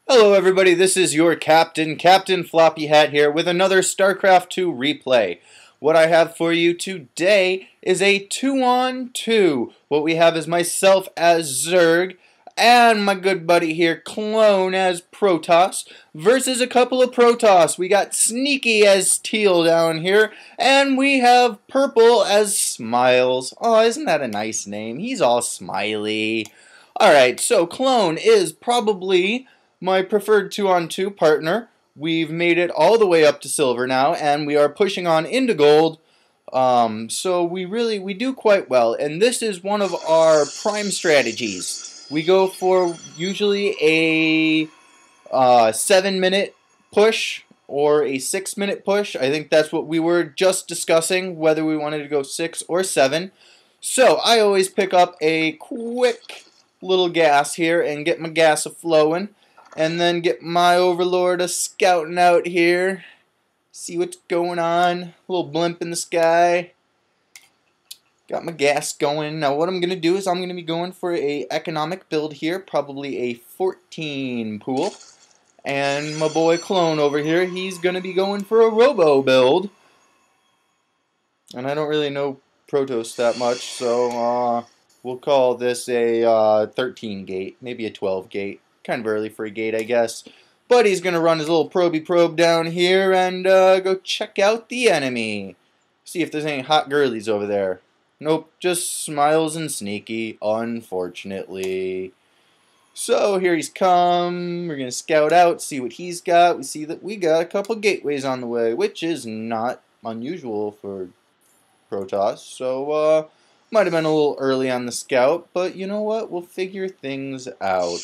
Hello everybody, this is your captain, Captain Floppy Hat here with another StarCraft 2 replay. What I have for you today is a 2-on-2. What we have is myself as Zerg and my good buddy here, Clone, as Protoss, versus a couple of Protoss. We got Sneaky as Teal down here, and we have Purple as Smiles. Oh, isn't that a nice name? He's all smiley. Alright, so Clone is probably my preferred 2-on-2 partner. We've made it all the way up to silver now, and we are pushing on into gold. So we do quite well, and this is one of our prime strategies. We go for usually a 7-minute push or a 6-minute push. I think that's what we were just discussing, whether we wanted to go 6 or 7. So I always pick up a quick little gas here and get my gas a-flowing. And then get my overlord a-scouting out here. See what's going on. A little blimp in the sky. Got my gas going. Now what I'm going to do is I'm going to be going for a economic build here. Probably a 14 pool. And my boy Clone over here, he's going to be going for a robo build. And I don't really know Protoss that much, so we'll call this a 13 gate. Maybe a 12 gate. Kind of early for a gate, I guess. But he's going to run his little proby probe down here and go check out the enemy. See if there's any hot girlies over there. Nope, just Smiles and Sneaky, unfortunately. So here he's come. We're going to scout out, see what he's got. We see that we got a couple gateways on the way, which is not unusual for Protoss. So, might have been a little early on the scout, but you know what? We'll figure things out.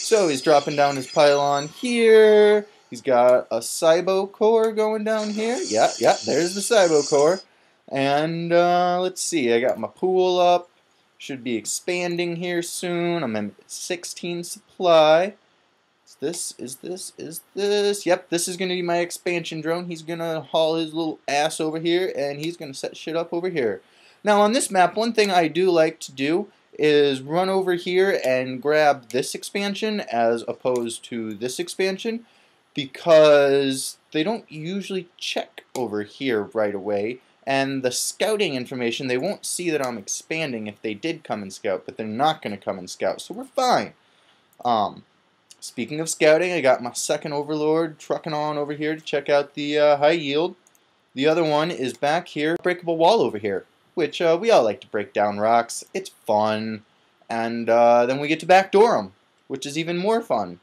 So he's dropping down his pylon here. He's got a Cybo core going down here. Yeah, there's the Cybo core. And let's see, I got my pool up. Should be expanding here soon. I'm at 16 supply. Is this? Yep, this is going to be my expansion drone. He's going to haul his little ass over here, and he's going to set shit up over here. Now on this map, one thing I do like to do is run over here and grab this expansion as opposed to this expansion, because they don't usually check over here right away, and the scouting information, they won't see that I'm expanding if they did come and scout, but they're not going to come and scout, so we're fine. Speaking of scouting, I got my second overlord trucking on over here to check out the high yield. The other one is back here, breakable wall over here, which we all like to break down rocks. It's fun. And then we get to backdoor them, which is even more fun.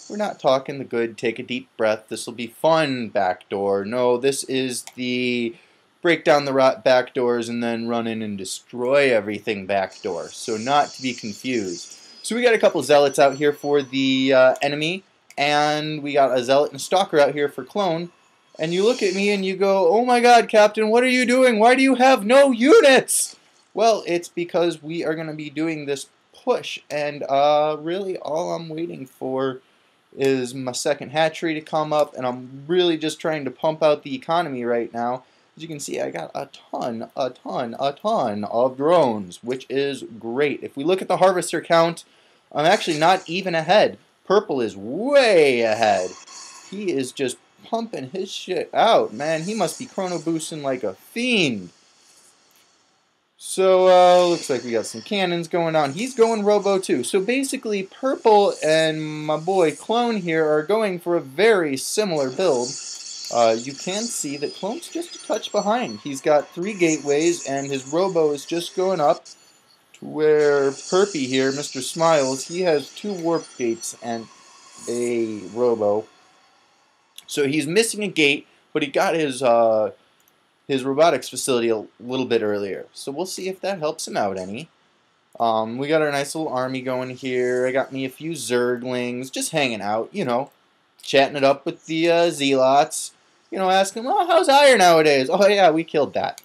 We're not talking the good, take a deep breath, this will be fun backdoor. No, this is the break down the back doors and then run in and destroy everything backdoor. So not to be confused. So we got a couple zealots out here for the enemy, and we got a zealot and a stalker out here for Clone. And you look at me and you go, oh my god, Captain, what are you doing? Why do you have no units? Well, it's because we are going to be doing this push, and really all I'm waiting for is my second hatchery to come up, and I'm really just trying to pump out the economy right now. As you can see, I got a ton of drones, which is great. If we look at the harvester count, I'm actually not even ahead. Purple is way ahead. He is just pumping his shit out, man. He must be chrono boosting like a fiend. So, looks like we got some cannons going on. He's going robo too. So basically, Purple and my boy Clone here are going for a very similar build. You can see that Clone's just a touch behind. He's got 3 gateways, and his robo is just going up to where Perpy here, Mr. Smiles, he has 2 warp gates and a robo. So he's missing a gate, but he got his robotics facility a little bit earlier. So we'll see if that helps him out any. We got our nice little army going here. I got me a few Zerglings, just hanging out, you know, chatting it up with the Zealots. You know, asking, well, how's Iron nowadays? Oh yeah, we killed that.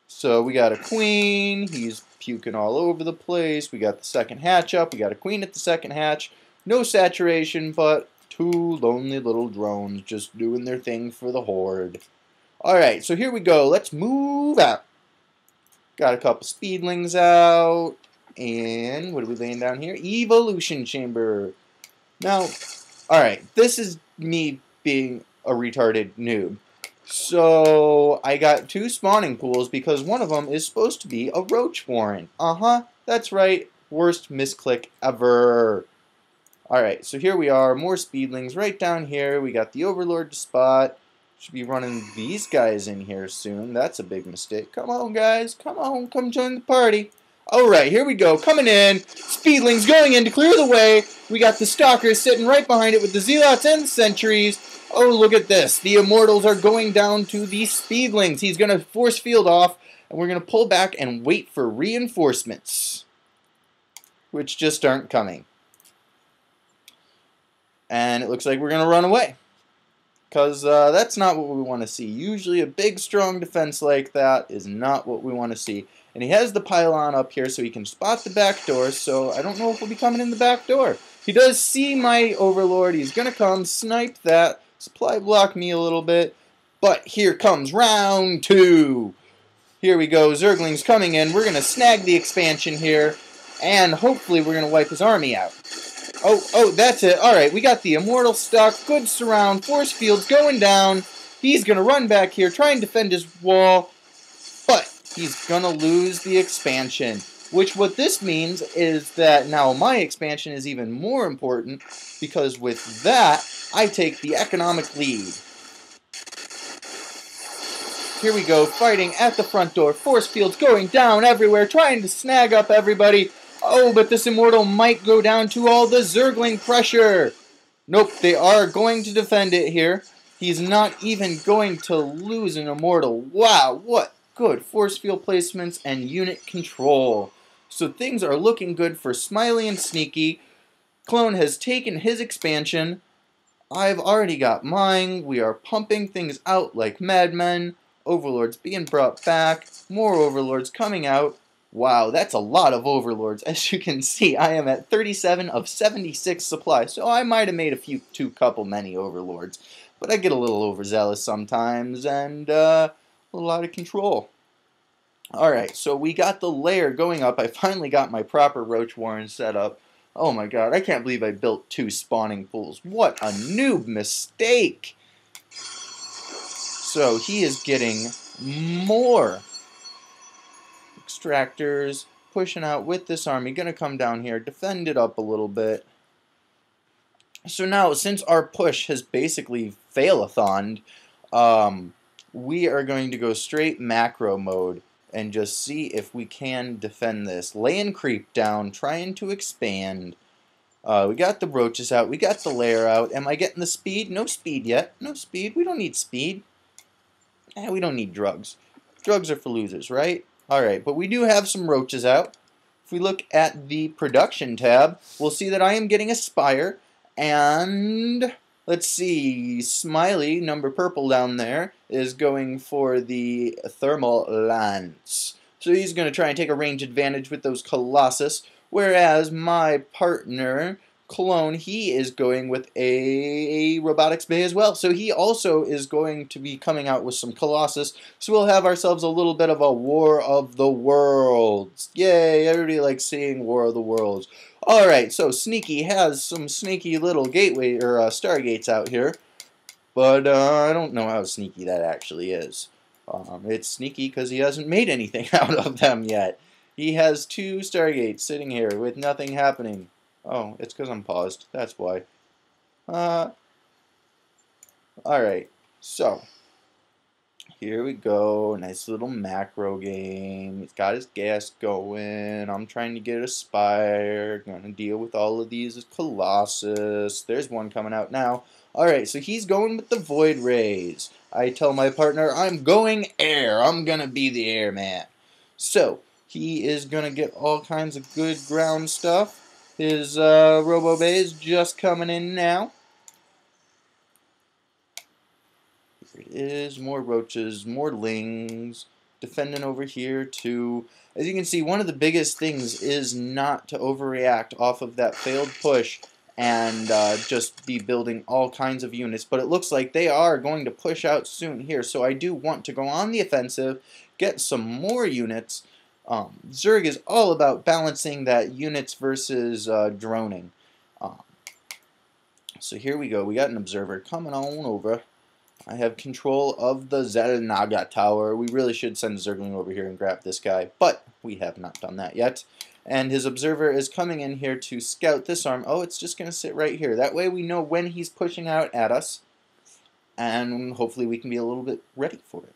So we got a queen. He's puking all over the place. We got the second hatch up. We got a queen at the second hatch. No saturation, but 2 lonely little drones just doing their thing for the horde. Alright, so here we go. Let's move out. Got a couple speedlings out. And what are we laying down here? Evolution Chamber. Now, alright, this is me being a retarded noob. So, I got 2 spawning pools because one of them is supposed to be a roach warren. That's right. Worst misclick ever. Alright, so here we are. More speedlings right down here. We got the Overlord to spot. Should be running these guys in here soon. That's a big mistake. Come on, guys. Come on. Come join the party. Alright, here we go. Coming in. Speedlings going in to clear the way. We got the Stalkers sitting right behind it with the Zealots and the Sentries. Oh, look at this. The Immortals are going down to the Speedlings. He's going to force field off, and we're going to pull back and wait for reinforcements, which just aren't coming. And it looks like we're going to run away, because that's not what we want to see. Usually a big, strong defense like that is not what we want to see. And he has the pylon up here so he can spot the back door, so I don't know if we'll be coming in the back door. He does see my Overlord. He's going to come, snipe that, supply block me a little bit. But here comes round 2. Here we go. Zergling's coming in. We're going to snag the expansion here, and hopefully we're going to wipe his army out. Oh, that's it. Alright, we got the Immortal stuck. Good surround. Force fields going down. He's going to run back here, try and defend his wall. But he's going to lose the expansion. Which what this means is that now my expansion is even more important, because with that, I take the economic lead. Here we go, fighting at the front door. Force fields going down everywhere, trying to snag up everybody. Oh, but this Immortal might go down to all the Zergling pressure. Nope, they are going to defend it here. He's not even going to lose an Immortal. Wow, what good force field placements and unit control. So things are looking good for Smiley and Sneaky. Clone has taken his expansion. I've already got mine. We are pumping things out like madmen. Overlords being brought back. More Overlords coming out. Wow, that's a lot of Overlords. As you can see, I am at 37 of 76 supply, so I might have made a couple many Overlords. But I get a little overzealous sometimes, and a little out of control. Alright, so we got the layer going up. I finally got my proper Roach Warren set up. Oh my god, I can't believe I built 2 spawning pools. What a noob mistake! So he is getting more extractors, pushing out with this army, gonna come down here, defend it up a little bit. So now, since our push has basically fail-a-thoned, we are going to go straight macro mode and just see if we can defend this. Laying creep down, trying to expand. We got the roaches out, we got the layer out. Am I getting the speed? No speed yet. No speed. We don't need speed. We don't need drugs. Drugs are for losers, right? Alright, but we do have some roaches out. If we look at the production tab, we'll see that I am getting a spire. And let's see, Smiley, number purple down there, is going for the thermal lance. So he's going to try and take a range advantage with those Colossus. Whereas my partner, Clone, he is going with a robotics bay as well. So he also is going to be coming out with some Colossus. So we'll have ourselves a little bit of a War of the Worlds. Yay, everybody likes seeing War of the Worlds. Alright, so Sneaky has some sneaky little gateway or stargates out here. But I don't know how sneaky that actually is. It's sneaky because he hasn't made anything out of them yet. He has 2 stargates sitting here with nothing happening. Oh, it's because I'm paused. That's why. Alright, so here we go. Nice little macro game. He's got his gas going. I'm trying to get a spire. Gonna deal with all of these as Colossus. There's one coming out now. Alright, so he's going with the Void Rays. I tell my partner, I'm going air. I'm gonna be the airman. So, he is gonna get all kinds of good ground stuff. His Robo Bay is just coming in now. Here it is, more roaches, more lings, defending over here too. As you can see, one of the biggest things is not to overreact off of that failed push and just be building all kinds of units. But it looks like they are going to push out soon here, so I do want to go on the offensive, get some more units, Zerg is all about balancing that units versus droning. Um, so here we go. We got an observer coming on over. I have control of the Zelnaga Tower. We really should send a Zergling over here and grab this guy, but we have not done that yet. And his observer is coming in here to scout this arm. Oh, it's just going to sit right here. That way we know when he's pushing out at us, and hopefully we can be a little bit ready for it.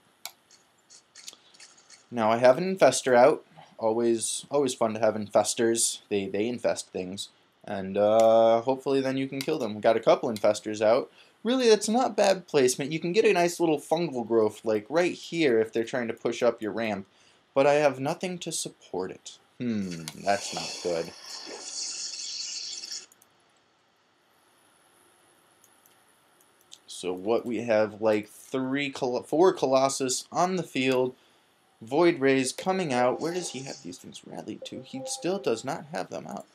Now I have an infester out. Always fun to have infestors. They infest things. And hopefully then you can kill them. We got a couple infestors out. Really, that's not bad placement. You can get a nice little fungal growth like right here if they're trying to push up your ramp. But I have nothing to support it. That's not good. So what we have, like 4 Colossus on the field. Void Rays coming out. Where does he have these things rallied to? He still does not have them out.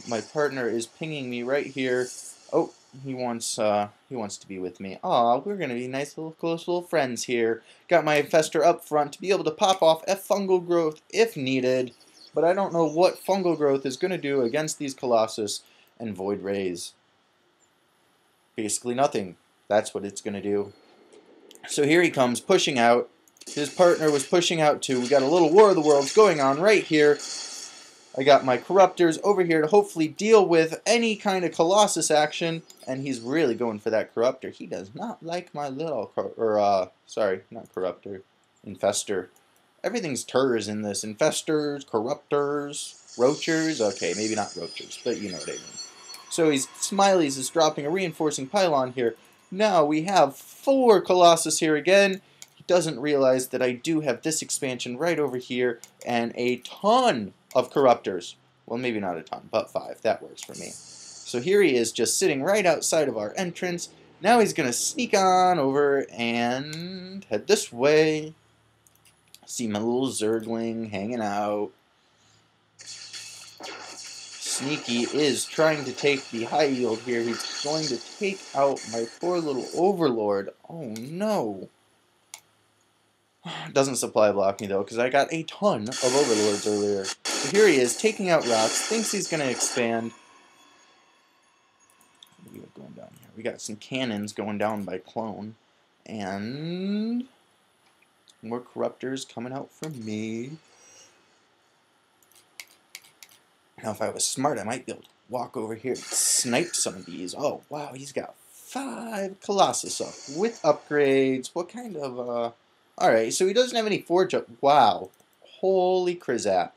My partner is pinging me right here. Oh, he wants to be with me. Aw, we're gonna be nice little close little friends here. Got my infester up front to be able to pop off a fungal growth if needed, but I don't know what fungal growth is gonna do against these Colossus and Void Rays. Basically nothing. That's what it's gonna do. So here he comes, pushing out. His partner was pushing out too. We got a little War of the Worlds going on right here. I got my Corruptors over here to hopefully deal with any kind of Colossus action, and he's really going for that Corruptor. He does not like my little, sorry, not Corruptor, Infester. Everything's Turs in this. Infestors, Corruptors, Roachers. Okay, maybe not Roachers, but you know what I mean. So Smileys is dropping a reinforcing pylon here. Now we have 4 Colossus here again. Doesn't realize that I do have this expansion right over here and a ton of Corruptors. Well, maybe not a ton, but 5. That works for me. So here he is just sitting right outside of our entrance. Now he's going to sneak on over and head this way. See my little Zergling hanging out. Sneaky is trying to take the high yield here. He's going to take out my poor little Overlord. Oh no. Doesn't supply block me though, because I got a ton of Overlords earlier. So here he is, taking out rocks, thinks he's going to expand. What do we got going down here? We got some cannons going down by Klone. And more Corruptors coming out from me. Now if I was smart, I might be able to walk over here and snipe some of these. Oh, wow, he's got 5 Colossus up with upgrades. What kind of, Alright, so he doesn't have any forge up. Wow. Holy crizap.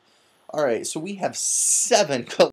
Alright, so we have 7